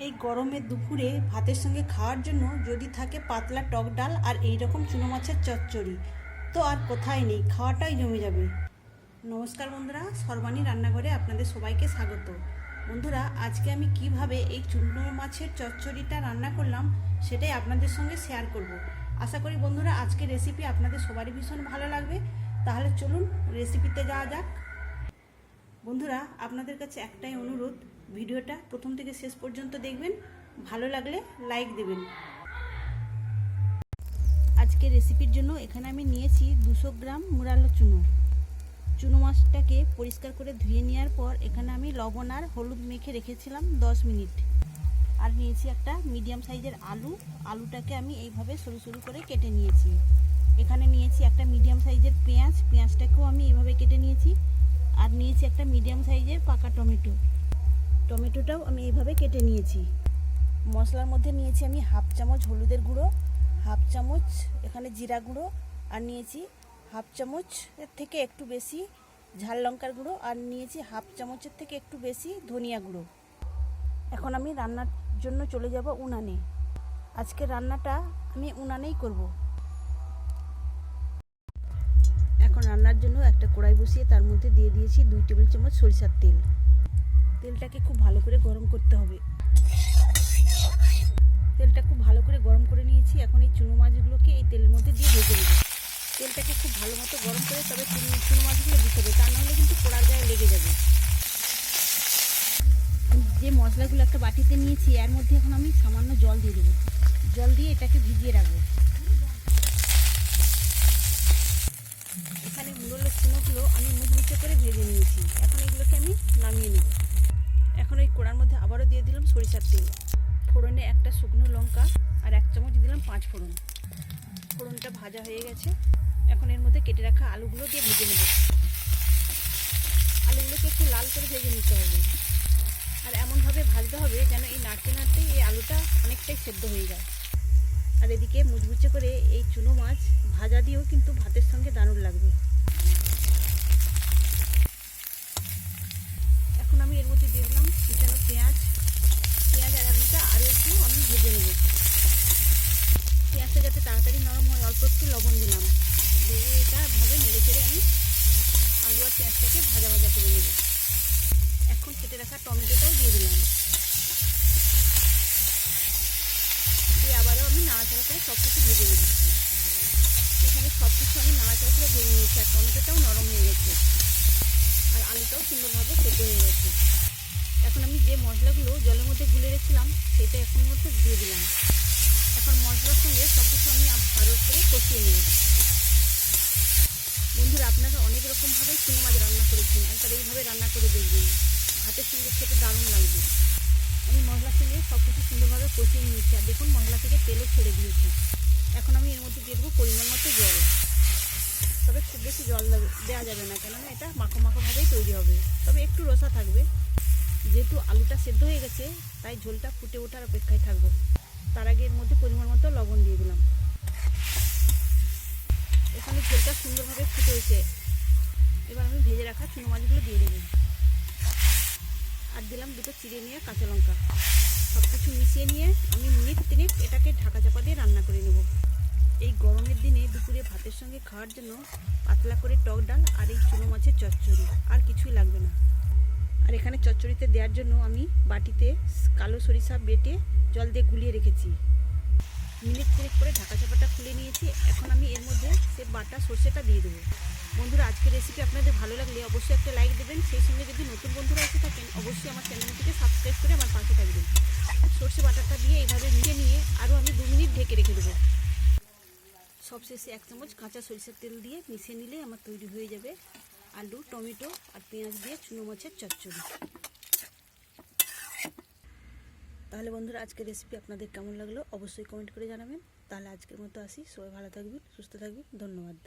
এই গরমের দুপুরে ভাতের সঙ্গে খাওয়ার জন্য যদি থাকে পাতলা টক ডাল আর এই রকম চুনো মাছের চচ্চড়ি, তো আর কোথায় নেই, খাওয়াটাই জমে যাবে। নমস্কার বন্ধুরা, সর্বাণী রান্নাঘরে আপনাদের সবাইকে স্বাগত। বন্ধুরা, আজকে আমি কিভাবে এই চুনো মাছের চচ্চড়িটা রান্না করলাম সেটাই আপনাদের সঙ্গে শেয়ার করব। আশা করি বন্ধুরা আজকের রেসিপি আপনাদের সবারই ভীষণ ভালো লাগবে। তাহলে চলুন রেসিপিতে যাওয়া যাক। বন্ধুরা, আপনাদের কাছে একটাই অনুরোধ, ভিডিওটা প্রথম থেকে শেষ পর্যন্ত দেখবেন, ভালো লাগলে লাইক দেবেন। আজকে রেসিপির জন্য এখানে আমি নিয়েছি 200 গ্রাম মুরালো চুনো মাছটাকে পরিষ্কার করে ধুয়ে নেওয়ার পর এখানে আমি লবণ আর হলুদ মেখে রেখেছিলাম 10 মিনিট। আর নিয়েছি একটা মিডিয়াম সাইজের আলুটাকে আমি এইভাবে সরু সরু করে কেটে নিয়েছি। এখানে নিয়েছি একটা মিডিয়াম সাইজের পেঁয়াজটাকেও আমি এইভাবে কেটে নিয়েছি। আর নিয়েছি একটা মিডিয়াম সাইজের পাকা টমেটোটাও আমি এইভাবে কেটে নিয়েছি। মশলার মধ্যে নিয়েছি আমি হাফ চামচ হলুদের গুঁড়ো, হাফ চামচ এখানে জিরা গুঁড়ো, আর নিয়েছি হাফ চামচের থেকে একটু বেশি ঝাল লঙ্কার গুঁড়ো, আর নিয়েছি হাফ চামচের থেকে একটু বেশি ধনিয়া গুঁড়ো। এখন আমি রান্নার জন্য চলে যাব উনানে। আজকে রান্নাটা আমি উনানেই করব। এখন রান্নার জন্য একটা কড়াই বসিয়ে তার মধ্যে দিয়ে দিয়েছি 2 টেবিল চামচ সরিষার তেল। তেলটাকে খুব ভালো করে গরম করতে হবে। তেলটা খুব ভালো করে গরম করে নিয়েছি। এখন এই চুনো মাছগুলোকে এই তেলের মধ্যে দিয়ে ভেজে নেব। তেলটাকে খুব ভালো মতো গরম করে তবে চুনো মাছগুলো দিতে হবে, তা নাহলে কিন্তু পোড়ার গায়ে লেগে যাবে। যে মশলাগুলো একটা বাটিতে নিয়েছি এর মধ্যে এখন আমি সামান্য জল দিয়ে দেবো। জল দিয়ে এটাকে ভিজিয়ে রাখবো। এখানে মুরোলো চুনোগুলো আমি মুচমুচে করে ভেজে নিয়েছি। এখন এগুলোকে আমি নামিয়ে নেব। এখন ওই কড়ার মধ্যে আবারও দিয়ে দিলাম সরিষার তেল। ফোড়নে একটা শুকনো লঙ্কা আর 1 চামচ দিলাম 5 ফোড়ন। ফোড়নটা ভাজা হয়ে গেছে। এখন এর মধ্যে কেটে রাখা আলুগুলো দিয়ে ভেজে নেব। আলুগুলোকে একটু লাল করে ভেজে নিতে হবে। আর এমনভাবে ভাজতে হবে যেন এই নাড়তে নাড়তেই এই আলুটা অনেকটাই সেদ্ধ হয়ে যায়। আর এদিকে মুচমুচে করে এই চুনো মাছ ভাজা দিয়েও কিন্তু ভাতের সঙ্গে দারুণ লাগবে। এখন আমি এর মধ্যে দিয়ে দিলাম কুচানো পেঁয়াজ আর আলুটা আরও একটু আমি ভেজে নেব। পেঁয়াজটা যাতে তাড়াতাড়ি নরম হয় অল্প একটু লবণ দিলাম, দিয়ে এটা ভাবে নেড়ে চেড়ে আমি আলু আর পেঁয়াজটাকে ভাজা ভাজা করে নেব। এখন কেটে রাখা টমেটোটাও দিয়ে দিলাম, দিয়ে আবারও আমি নাড়াচাড়া করে সব কিছু ভেজে নেব। এখানে সব কিছু আমি নাড়াচাড়া করে ভেজে নিয়েছি আর টমেটোটাও নরম হয়ে গেছে আর আলুটাও সুন্দরভাবে সেদ্ধ হয়ে গেছে। এখন আমি যে মশলাগুলো জলের মধ্যে গুলে রেখেছিলাম সেটা এখন মধ্যে দিয়ে দিলাম। এখন মশলার সঙ্গে সব কিছু আমি আরও করে কষিয়ে নেব। বন্ধুরা, আপনারা অনেক রকমভাবেই চুনো মাছ রান্না করেছেন, একবার এইভাবে রান্না করে দেখবেন, ভাতের সঙ্গে খেতে দারুণ লাগবে। আমি মশলার সঙ্গে সব কিছু সুন্দরভাবে কষিয়ে নিয়েছি আর দেখুন মশলা থেকে তেলও ছেড়ে দিয়েছি। এখন আমি এর মধ্যে দিয়ে দেবো পরিমাণ মতো জল, তবে খুব বেশি জল দেওয়া যাবে না, কেননা এটা মাখো মাখোভাবেই তৈরি হবে, তবে একটু রসা থাকবে। যেহেতু আলুটা সেদ্ধ হয়ে গেছে তাই ঝোলটা ফুটে ওঠার অপেক্ষায় থাকবো। তার আগে এর মধ্যে পরিমাণ মতো লবণ দিয়ে দিলাম। এখানে ঝোলটা সুন্দরভাবে ফুটে হয়েছে। এবার আমি ভেজে রাখা চুনো মাছগুলো দিয়ে দেবো আর দিলাম 2টো চিড়ে নিয়ে কাঁচা লঙ্কা। সব কিছু মিশিয়ে নিয়ে আমি মিনিট 3 এটাকে ঢাকা চাপা দিয়ে রান্না করে নেব। এই গরমের দিনে দুপুরে ভাতের সঙ্গে খাওয়ার জন্য পাতলা করে টক ডাল আর এই চুনো মাছের চচ্চড়ি, আর কিছুই লাগবে না। আর এখানে চচ্চড়িতে দেওয়ার জন্য আমি বাটিতে কালো সরিষা বেটে জল দিয়ে গুলিয়ে রেখেছি। মিনিট 3 করে ঢাকা চাপাটা খুলে নিয়েছি। এখন আমি এর মধ্যে সে বাটা সর্ষেটা দিয়ে দেবো। বন্ধুরা, আজকের রেসিপি আপনাদের ভালো লাগলে অবশ্যই একটা লাইক দেবেন। সেই সঙ্গে যদি নতুন বন্ধুরা এসে থাকেন অবশ্যই আমার চ্যানেলটিকে সাবস্ক্রাইব করে আমার পাশে থাকবেন। সর্ষে বাটাটা দিয়ে এইভাবে নিয়ে আরও আমি 2 মিনিট ঢেকে রেখে দেবো। সবশেষে 1 চামচ কাঁচা সরিষার তেল দিয়ে মিশিয়ে নিলে আমার তৈরি হয়ে যাবে আলু, টমেটো আর পেঁয়াজ দিয়ে চুনো মাছের চচ্চড়ি। তাহলে বন্ধুরা, আজকের রেসিপি আপনাদের কেমন লাগলো অবশ্যই কমেন্ট করে জানাবেন। তাহলে আজকের মতো আসি, সবাই ভালো থাকবেন, সুস্থ থাকবেন, ধন্যবাদ।